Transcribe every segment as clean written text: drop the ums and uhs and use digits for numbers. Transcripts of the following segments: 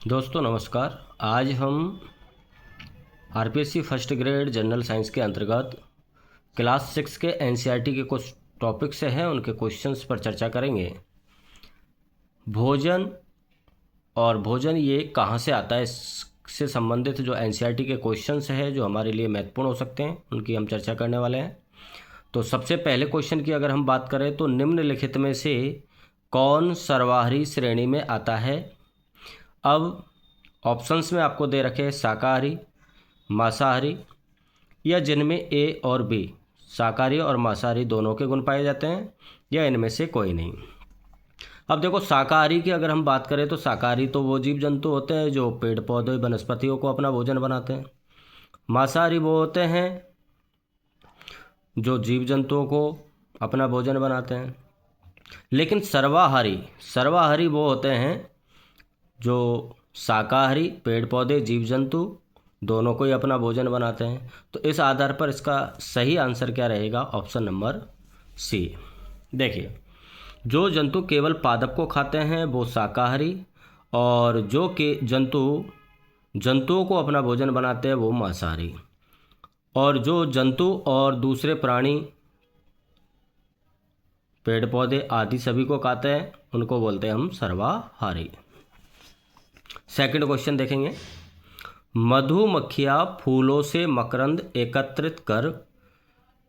दोस्तों नमस्कार। आज हम RPSC first grade general science के अंतर्गत क्लास 6 के एनसीईआरटी के कुछ टॉपिक्स हैं, उनके क्वेश्चंस पर चर्चा करेंगे। भोजन और भोजन ये कहाँ से आता है, इससे संबंधित जो एनसीईआरटी के क्वेश्चंस हैं जो हमारे लिए महत्वपूर्ण हो सकते हैं, उनकी हम चर्चा करने वाले हैं। तो सबसे पहले क्वेश्चन की अगर हम बात करें तो निम्नलिखित में से कौन सर्वाहारी श्रेणी में आता है। अब ऑप्शंस में आपको दे रखे हैं शाकाहारी, मांसाहारी, या जिनमें ए और बी शाकाहारी और मांसाहारी दोनों के गुण पाए जाते हैं, या इनमें से कोई नहीं। अब देखो, शाकाहारी की अगर हम बात करें तो शाकाहारी तो वो जीव जंतु होते हैं जो पेड़ पौधे वनस्पतियों को अपना भोजन बनाते हैं। मांसाहारी वो होते हैं जो जीव जंतुओं को अपना भोजन बनाते हैं। लेकिन सर्वाहारी वो होते हैं जो शाकाहारी, पेड़ पौधे, जीव जंतु दोनों को ही अपना भोजन बनाते हैं। तो इस आधार पर इसका सही आंसर क्या रहेगा? Option number C. देखिए, जो जंतु केवल पादप को खाते हैं वो शाकाहारी, और जो के जंतुओं को अपना भोजन बनाते हैं वो मांसाहारी, और जो जंतु और दूसरे प्राणी, पेड़ पौधे आदि सभी को खाते हैं उनको बोलते हैं हम सर्वाहारी। सेकंड क्वेश्चन देखेंगे। मधुमक्खियाँ फूलों से मकरंद एकत्रित कर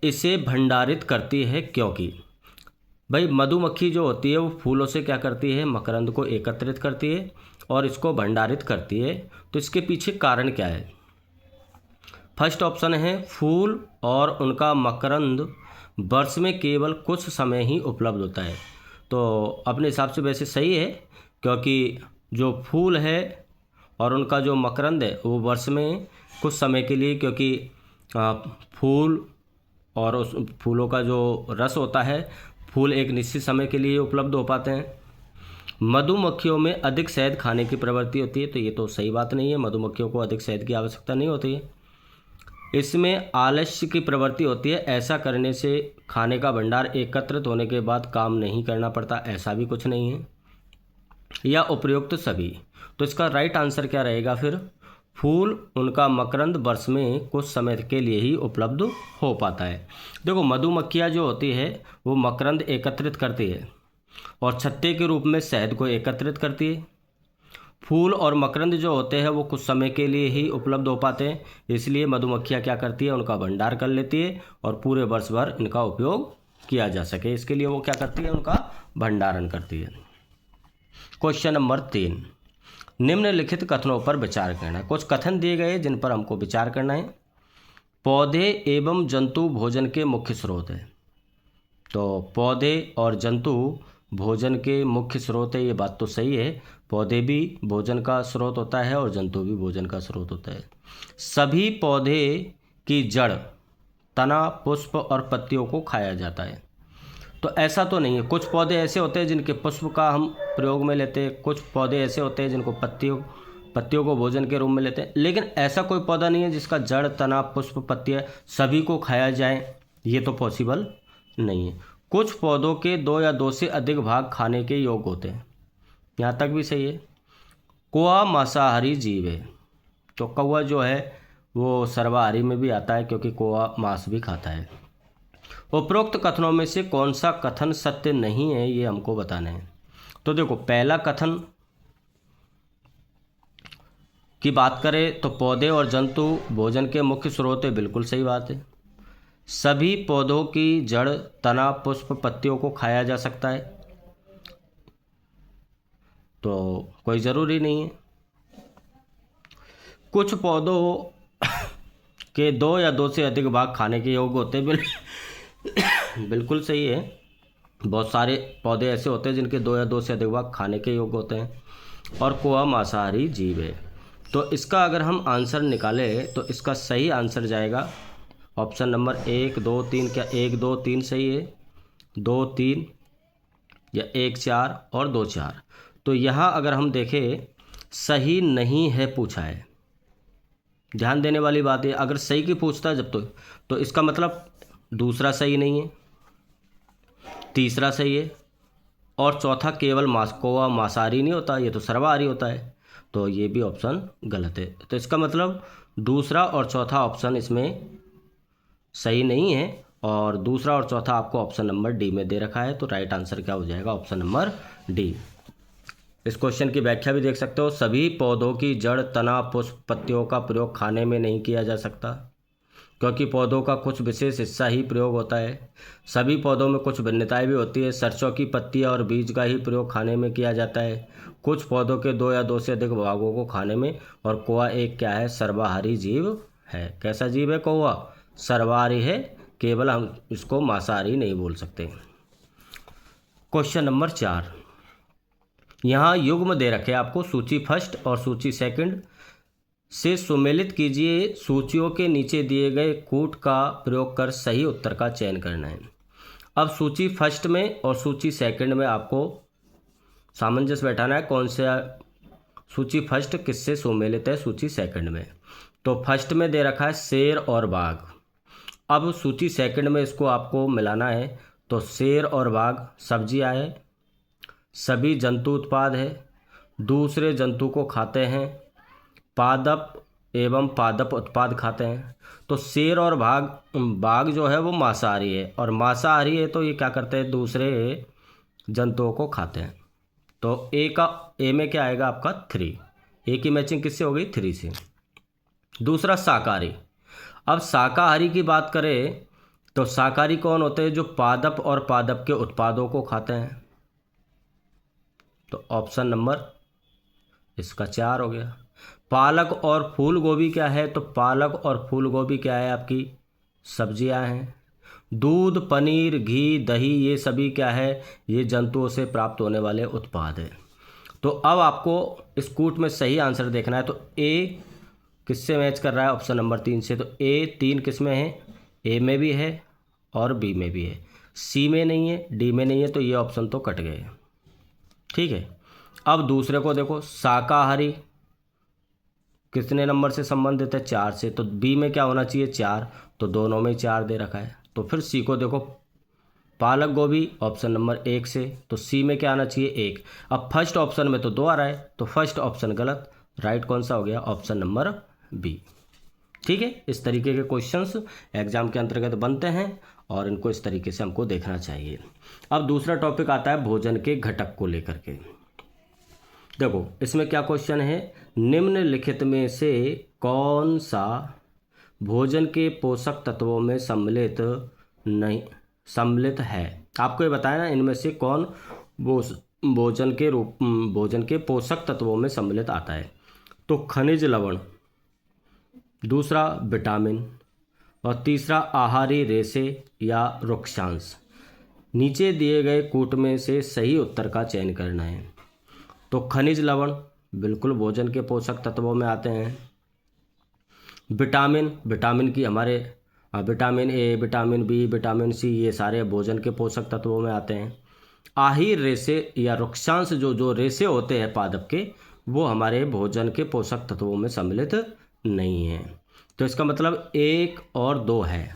इसे भंडारित करती है क्योंकि? भाई, मधुमक्खी जो होती है वो फूलों से क्या करती है? मकरंद को एकत्रित करती है और इसको भंडारित करती है। तो इसके पीछे कारण क्या है? फर्स्ट ऑप्शन है फूल और उनका मकरंद वर्ष में केवल कुछ समय ही उपलब्ध होता है। तो अपने हिसाब से वैसे सही है, क्योंकि जो फूल है और उनका जो मकरंद है वो वर्ष में कुछ समय के लिए, क्योंकि फूल और उस फूलों का जो रस होता है, फूल एक निश्चित समय के लिए उपलब्ध हो पाते हैं। मधुमक्खियों में अधिक शहद खाने की प्रवृत्ति होती है, तो ये तो सही बात नहीं है, मधुमक्खियों को अधिक शहद की आवश्यकता नहीं होती है। इसमें आलस्य की प्रवृत्ति होती है, ऐसा करने से खाने का भंडार एकत्रित होने के बाद काम नहीं करना पड़ता, ऐसा भी कुछ नहीं है, या उपयुक्त सभी। तो इसका राइट आंसर क्या रहेगा फिर? फूल, उनका मकरंद वर्ष में कुछ समय के लिए ही उपलब्ध हो पाता है। देखो, मधुमक्खियाँ जो होती है वो मकरंद एकत्रित करती है और छत्ते के रूप में शहद को एकत्रित करती है। फूल और मकरंद जो होते हैं वो कुछ समय के लिए ही उपलब्ध हो पाते हैं, इसलिए मधुमक्खियाँ क्या करती है? उनका भंडार कर लेती है और पूरे वर्ष भर इनका उपयोग किया जा सके, इसके लिए वो क्या करती है? उनका भंडारण करती है। क्वेश्चन नंबर 3, निम्नलिखित कथनों पर विचार करना है। कुछ कथन दिए गए जिन पर हमको विचार करना है। पौधे एवं जंतु भोजन के मुख्य स्रोत है। तो पौधे और जंतु भोजन के मुख्य स्रोत है, ये बात तो सही है। पौधे भी भोजन का स्रोत होता है और जंतु भी भोजन का स्रोत होता है। सभी पौधे की जड़, तना, पुष्प और पत्तियों को खाया जाता है। तो ऐसा तो नहीं है, कुछ पौधे ऐसे होते हैं जिनके पुष्प का हम प्रयोग में लेते हैं, कुछ पौधे ऐसे होते हैं जिनको पत्तियों को भोजन के रूप में लेते हैं, लेकिन ऐसा कोई पौधा नहीं है जिसका जड़, तना, पुष्प, पत्तियाँ सभी को खाया जाए, ये तो पॉसिबल नहीं है। कुछ पौधों के 2 या 2 से अधिक भाग खाने के योग्य होते हैं, यहाँ तक भी सही है। कौवा मांसाहारी जीव है, तो कौवा जो है वो सर्वाहारी में भी आता है, क्योंकि कौवा मांस भी खाता है। उपरोक्त कथनों में से कौन सा कथन सत्य नहीं है, ये हमको बताना है। तो देखो, पहला कथन की बात करें तो पौधे और जंतु भोजन के मुख्य स्रोत है, बिल्कुल सही बात है। सभी पौधों की जड़, तना, पुष्प, पत्तियों को खाया जा सकता है, तो कोई ज़रूरी नहीं है। कुछ पौधों के 2 या 2 से अधिक भाग खाने के योग्य होते हैं, बिल्कुल सही है। बहुत सारे पौधे ऐसे होते हैं जिनके 2 या 2 से अधिक भाग खाने के योग्य होते हैं, और कौवा मांसाहारी जीव है। तो इसका अगर हम आंसर निकालें तो इसका सही आंसर जाएगा ऑप्शन नंबर 1, 2, 3। क्या 1, 2, 3 सही है? 2, 3 या 1, 4 और 2, 4। तो यहाँ अगर हम देखें, सही नहीं है पूछा है। ध्यान देने वाली बात है, अगर सही की पूछता है जब तो इसका मतलब दूसरा सही नहीं है, तीसरा सही है, और चौथा केवल कौवा मांसाहारी नहीं होता, ये तो सर्वाहारी होता है। तो ये भी ऑप्शन गलत है। तो इसका मतलब दूसरा और चौथा ऑप्शन इसमें सही नहीं है, और दूसरा और चौथा आपको ऑप्शन नंबर डी में दे रखा है। तो राइट आंसर क्या हो जाएगा? Option number D. इस क्वेश्चन की व्याख्या भी देख सकते हो। सभी पौधों की जड़, तना, पुष्प, पत्तियों का प्रयोग खाने में नहीं किया जा सकता, क्योंकि पौधों का कुछ विशेष हिस्सा ही प्रयोग होता है। सभी पौधों में कुछ भिन्नताएं भी होती है। सरसों की पत्तियां और बीज का ही प्रयोग खाने में किया जाता है। कुछ पौधों के 2 या 2 से अधिक भागों को खाने में। और कौवा एक क्या है? सर्वाहारी जीव है। कैसा जीव है कौवा? सर्वाहारी है, केवल हम इसको मांसाहारी नहीं बोल सकते। क्वेश्चन नंबर 4, यहाँ युग्म दे रखे आपको, सूची फर्स्ट और सूची सेकंड से सुमेलित कीजिए। सूचियों के नीचे दिए गए कूट का प्रयोग कर सही उत्तर का चयन करना है। अब सूची फर्स्ट में और सूची सेकंड में आपको सामंजस्य बैठाना है, कौन सा सूची फर्स्ट किससे सुमेलित है सूची सेकंड में। तो फर्स्ट में दे रखा है शेर और बाघ। अब सूची सेकंड में इसको आपको मिलाना है। तो शेर और बाघ सब्जियां है, सभी जंतु उत्पाद है, दूसरे जंतु को खाते हैं, पादप एवं पादप उत्पाद खाते हैं। तो शेर और बाघ जो है वो मांसाहारी है, और मांसाहारी है तो ये क्या करते हैं? दूसरे जंतुओं को खाते हैं। तो ए में क्या आएगा आपका? 3। ए की मैचिंग किससे हो गई? 3 से। दूसरा शाकाहारी। अब शाकाहारी की बात करें तो शाकाहारी कौन होते हैं? जो पादप और पादप के उत्पादों को खाते हैं। तो ऑप्शन नंबर इसका 4 हो गया। पालक और फूल गोभी क्या है? तो पालक और फूल गोभी क्या है? आपकी सब्जियां हैं। दूध, पनीर, घी, दही, ये सभी क्या है? ये जंतुओं से प्राप्त होने वाले उत्पाद है। तो अब आपको इस कूट में सही आंसर देखना है। तो ए किससे मैच कर रहा है? ऑप्शन नंबर 3 से। तो ए 3 किस में है? ए में भी है और बी में भी है, सी में नहीं है, डी में नहीं है। तो ये ऑप्शन तो कट गए। ठीक है। अब दूसरे को देखो, शाकाहारी कितने नंबर से संबंधित है? 4 से। तो बी में क्या होना चाहिए? 4। तो दोनों में 4 दे रखा है। तो फिर सी को देखो, पालक गोभी ऑप्शन नंबर 1 से। तो सी में क्या आना चाहिए? 1। अब फर्स्ट ऑप्शन में तो 2 आ रहा है, तो फर्स्ट ऑप्शन गलत। राइट कौन सा हो गया? Option number B. ठीक है। इस तरीके के क्वेश्चंस एग्जाम के अंतर्गत बनते हैं, और इनको इस तरीके से हमको देखना चाहिए। अब दूसरा टॉपिक आता है भोजन के घटक को लेकर के। देखो इसमें क्या क्वेश्चन है? निम्नलिखित में से कौन सा भोजन के पोषक तत्वों में सम्मिलित है? आपको ये बताया ना, इनमें से कौन भोजन के पोषक तत्वों में सम्मिलित आता है। तो खनिज लवण, दूसरा विटामिन, और तीसरा आहारी रेशे या रुक्षांश। नीचे दिए गए कूट में से सही उत्तर का चयन करना है। तो खनिज लवण बिल्कुल भोजन के पोषक तत्वों में आते हैं। विटामिन की हमारे vitamin A, vitamin B, vitamin C, ये सारे भोजन के पोषक तत्वों में आते हैं। आहारी रेशे या रुक्षांश जो रेशे होते हैं पादप के, वो हमारे भोजन के पोषक तत्वों में सम्मिलित नहीं है। तो इसका मतलब 1 और 2 है,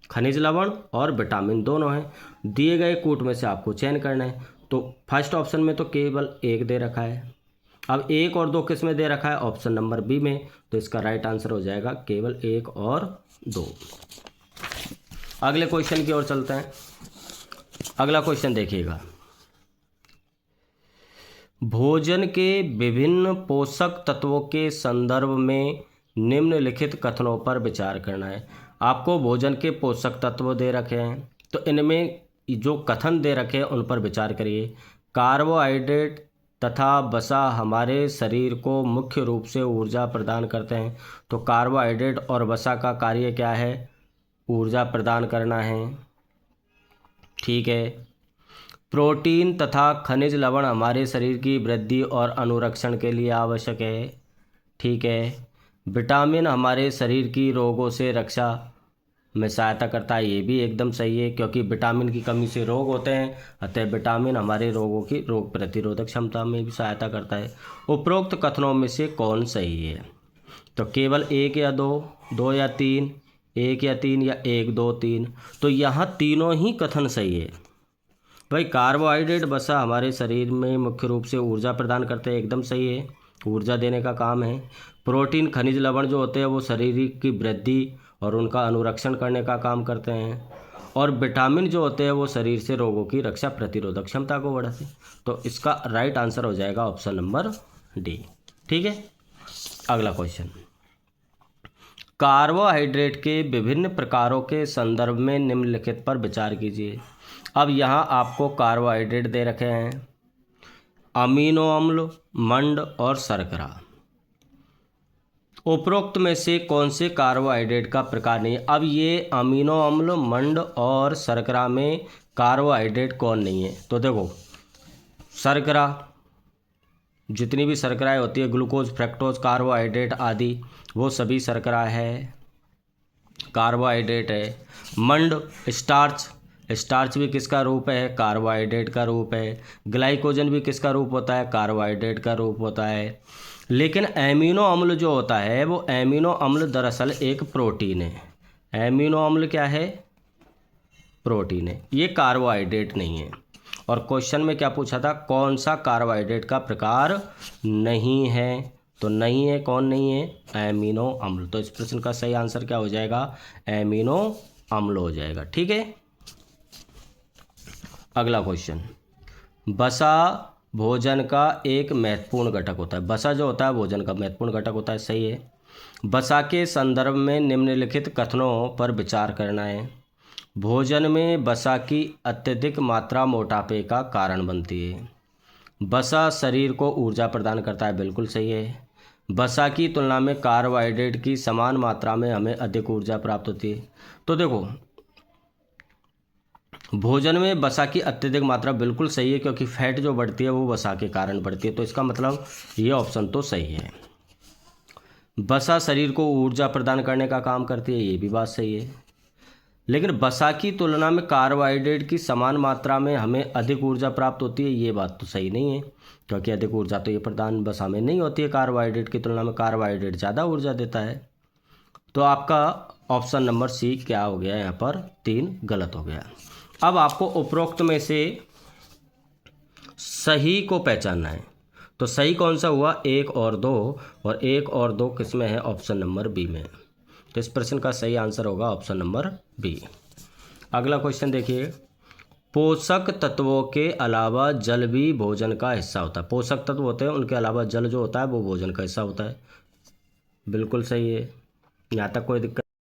खनिज लवण और विटामिन दोनों हैं। दिए गए कूट में से आपको चयन करना है। तो फर्स्ट ऑप्शन में तो केवल 1 दे रखा है। अब 1 और 2 किस में दे रखा है? ऑप्शन नंबर बी में। तो इसका राइट आंसर हो जाएगा केवल 1 और 2। अगले क्वेश्चन की ओर चलते हैं। अगला क्वेश्चन देखिएगा, भोजन के विभिन्न पोषक तत्वों के संदर्भ में निम्नलिखित कथनों पर विचार करना है। आपको भोजन के पोषक तत्व दे रखे हैं, तो इनमें जो कथन दे रखे हैं उन पर विचार करिए। कार्बोहाइड्रेट तथा वसा हमारे शरीर को मुख्य रूप से ऊर्जा प्रदान करते हैं। तो कार्बोहाइड्रेट और वसा का कार्य क्या है? ऊर्जा प्रदान करना है। ठीक है। प्रोटीन तथा खनिज लवण हमारे शरीर की वृद्धि और अनुरक्षण के लिए आवश्यक है। ठीक है। विटामिन हमारे शरीर की रोगों से रक्षा में सहायता करता है। ये भी एकदम सही है, क्योंकि विटामिन की कमी से रोग होते हैं, अतः विटामिन हमारे रोगों की रोग प्रतिरोधक क्षमता में भी सहायता करता है। उपरोक्त कथनों में से कौन सही है? तो केवल 1 या 2 या 3, 1 या 3 या 1, 2, 3। तो यहाँ तीनों ही कथन सही है भाई। कार्बोहाइड्रेट वसा हमारे शरीर में मुख्य रूप से ऊर्जा प्रदान करते हैं, एकदम सही है। ऊर्जा देने का काम है। प्रोटीन खनिज लवण जो होते हैं वो शरीर की वृद्धि और उनका अनुरक्षण करने का काम करते हैं। और विटामिन जो होते हैं वो शरीर से रोगों की रक्षा प्रतिरोधक क्षमता को बढ़ाते हैं। तो इसका राइट आंसर हो जाएगा ऑप्शन नंबर डी। ठीक है, अगला क्वेश्चन, कार्बोहाइड्रेट के विभिन्न प्रकारों के संदर्भ में निम्नलिखित पर विचार कीजिए। अब यहाँ आपको कार्बोहाइड्रेट दे रखे हैं, अमीनो अम्ल, मंड और शर्करा। उपरोक्त में से कौन से कार्बोहाइड्रेट का प्रकार नहीं है? अब ये अमीनो अम्ल, मंड और शर्करा में कार्बोहाइड्रेट कौन नहीं है? तो देखो, शर्करा, जितनी भी शर्कराएं होती है, ग्लूकोज, फ्रक्टोज, कार्बोहाइड्रेट आदि, वो सभी शर्करा है, कार्बोहाइड्रेट है। मंड, स्टार्च, स्टार्च भी किसका रूप है? कार्बोहाइड्रेट का रूप है। ग्लाइकोजन भी किसका रूप होता है? कार्बोहाइड्रेट का रूप होता है। लेकिन एमिनो अम्ल जो होता है वो एमिनो अम्ल दरअसल एक प्रोटीन है। एमिनो अम्ल क्या है? प्रोटीन है, ये कार्बोहाइड्रेट नहीं है। और क्वेश्चन में क्या पूछा था? कौन सा कार्बोहाइड्रेट का प्रकार नहीं है? तो नहीं है, कौन नहीं है? एमिनो अम्ल। तो इस प्रश्न का सही आंसर क्या हो जाएगा? एमिनो अम्ल हो जाएगा। ठीक है, अगला क्वेश्चन, वसा भोजन का एक महत्वपूर्ण घटक होता है। वसा जो होता है भोजन का महत्वपूर्ण घटक होता है, सही है। वसा के संदर्भ में निम्नलिखित कथनों पर विचार करना है। भोजन में वसा की अत्यधिक मात्रा मोटापे का कारण बनती है। वसा शरीर को ऊर्जा प्रदान करता है, बिल्कुल सही है। वसा की तुलना में कार्बोहाइड्रेट की समान मात्रा में हमें अधिक ऊर्जा प्राप्त होती है। तो देखो, भोजन में वसा की अत्यधिक मात्रा बिल्कुल सही है, क्योंकि फैट जो बढ़ती है वो वसा के कारण बढ़ती है। तो इसका मतलब ये ऑप्शन तो सही है। वसा शरीर को ऊर्जा प्रदान करने का काम करती है, ये भी बात सही है। लेकिन वसा की तुलना में कार्बोहाइड्रेट की समान मात्रा में हमें अधिक ऊर्जा प्राप्त होती है, ये बात तो सही नहीं है, क्योंकि अधिक ऊर्जा तो ये प्रदान वसा में नहीं होती है। कार्बोहाइड्रेट की तुलना में कार्बोहाइड्रेट ज़्यादा ऊर्जा देता है। तो आपका ऑप्शन नंबर सी क्या हो गया? यहाँ पर 3 गलत हो गया। अब आपको उपरोक्त में से सही को पहचानना है। तो सही कौन सा हुआ? 1 और 2, और 1 और 2 किस में है? ऑप्शन नंबर बी में। तो इस प्रश्न का सही आंसर होगा ऑप्शन नंबर बी। अगला क्वेश्चन देखिए, पोषक तत्वों के अलावा जल भी भोजन का हिस्सा होता है। पोषक तत्व होते हैं, उनके अलावा जल जो होता है वो भोजन का हिस्सा होता है, बिल्कुल सही है, यहाँ तक कोई दिक्कत